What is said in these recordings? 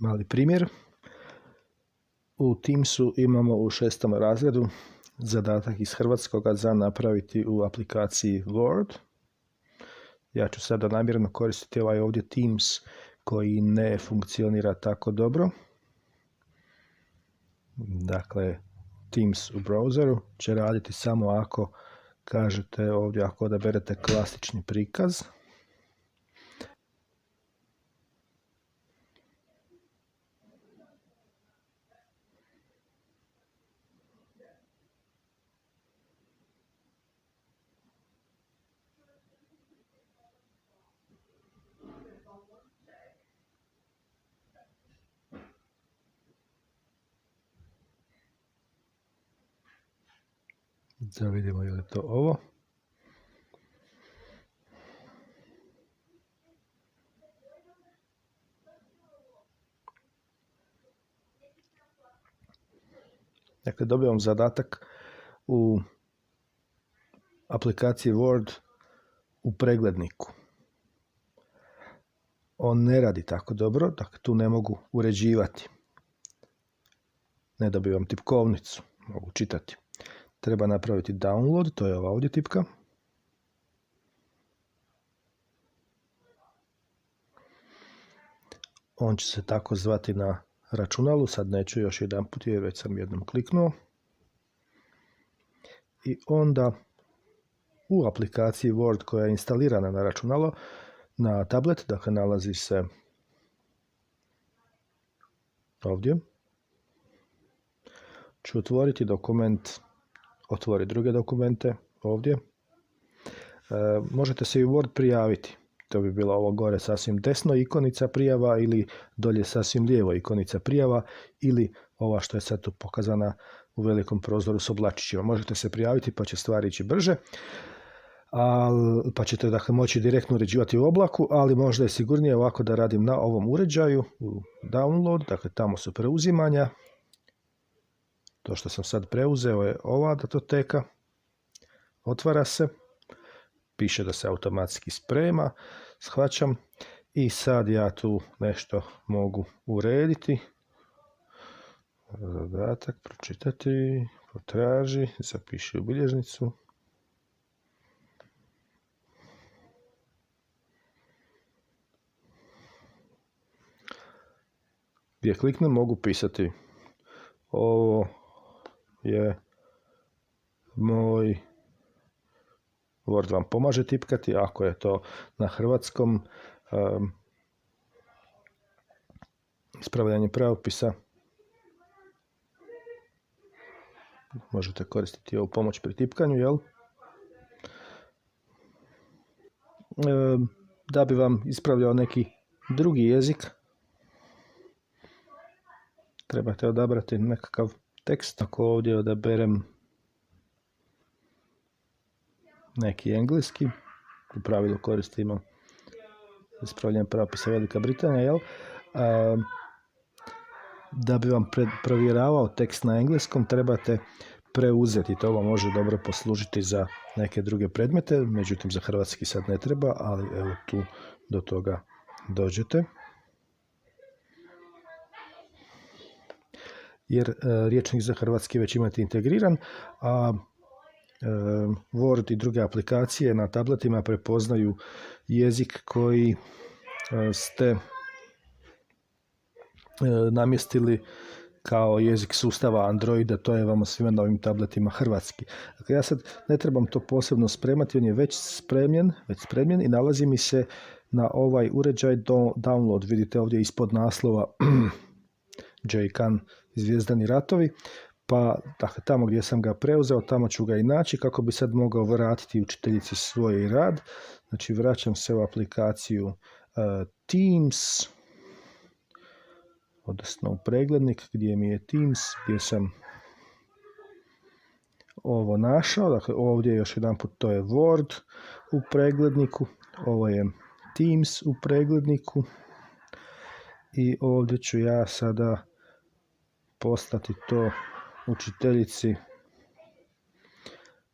Mali primjer. U Teamsu imamo u 6. razredu zadatak iz hrvatskoga za napraviti u aplikaciji Word. Ja ću sada namjerno koristiti ovaj ovdje Teams koji ne funkcionira tako dobro. Dakle, Teams u browseru će raditi samo ako kažete ovdje, ako odaberete klasični prikaz. Da vidimo je li to ovo. Dakle, dobivam zadatak u aplikaciji Word u pregledniku. On ne radi tako dobro, dakle tu ne mogu uređivati. Ne dobivam tipkovnicu, mogu čitati. Treba napraviti download, to je ova ovdje tipka. On će se tako zvati na računalu, sad neću još jedan put jer već sam jednom kliknuo. I onda u aplikaciji Word koja je instalirana na računalo, na tablet, dakle nalazi se ovdje. Ću otvoriti dokument, otvori druge dokumente ovdje. Možete se i u Word prijaviti. To bi bila ovo gore sasvim desno ikonica prijava ili dolje sasvim lijevo ikonica prijava ili ova što je sad tu pokazana u velikom prozoru s oblačićima. Možete se prijaviti pa će stvari ići brže. Pa ćete dakle moći direktno uređivati u oblaku, ali možda je sigurnije ovako da radim na ovom uređaju u download, dakle tamo su preuzimanja. To što sam sad preuzeo je ova datoteka, otvara se, piše da se automatski sprema, shvaćam i sad ja tu nešto mogu urediti. Zadatak, pročitati, potraži, zapiši u bilježnicu. Gdje kliknem mogu pisati ovo je moj Word vam pomaže tipkati, ako je to na hrvatskom ispravljanje pravopisa. Možete koristiti ovu pomoć pri tipkanju, jel? Da bi vam ispravljao neki drugi jezik, trebate odabrati nekakav tekst. Ako ovdje odaberem neki engleski, u pravilu koristimo ispravljanje pravopisa Velika Britanija, jel? Da bi vam provjeravao tekst na engleskom, trebate preuzeti. To vam može dobro poslužiti za neke druge predmete, međutim za hrvatski sad ne treba, ali evo tu do toga dođete. Jer rječnik za hrvatski već imate integriran, a Word i druge aplikacije na tabletima prepoznaju jezik koji ste namjestili kao jezik sustava Androida, to je vama svima na ovim tabletima hrvatski. Dakle, ja sad ne trebam to posebno spremati, on je već spremljen i nalazi mi se na ovaj uređaj download. Vidite ovdje ispod naslova J-Kan Zvijezdani ratovi, pa dakle, tamo gdje sam ga preuzeo, tamo ću ga i naći kako bi sad mogao vratiti učiteljici svoj rad. Znači, vraćam se u aplikaciju Teams, odnosno u preglednik gdje mi je Teams, gdje sam ovo našao. Dakle, ovdje još jedan put to je Word u pregledniku, ovo je Teams u pregledniku i ovdje ću ja sada poslati to učiteljici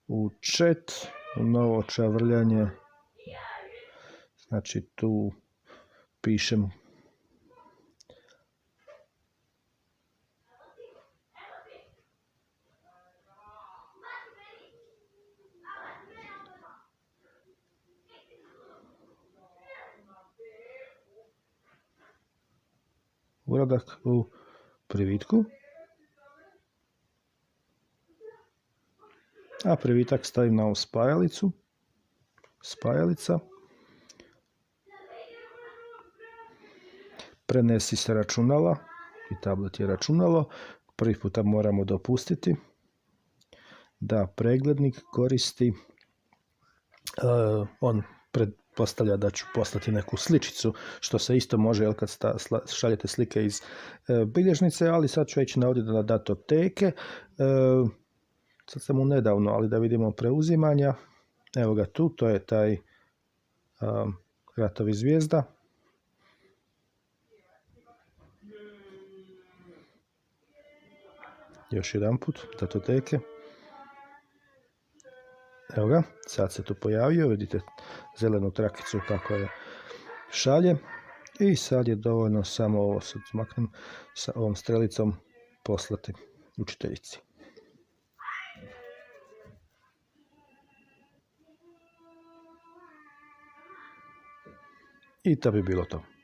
u chat, u novo čavrljanje. Znači tu pišem uradak u privitku. A privitak stavim na ovu spajalicu. Spajalica. Prenesi se računala. I tablet je računalo. Prvi puta moramo dopustiti da preglednik koristi, on pretpostavlja da ću poslati neku sličicu, što se isto može kad šaljete slike iz bilježnice, ali sad ću ići ovdje na datoteke. Sad sam mu nedavno, ali da vidimo preuzimanja. Evo ga tu, to je taj Ratovi zvijezda. Još jedan put, datoteke. Evo ga, sad se tu pojavio, vidite zelenu trakicu kako je šalje. I sad je dovoljno samo ovo, sad maknem sa ovom strelicom, poslati učiteljici. I to bi bilo to.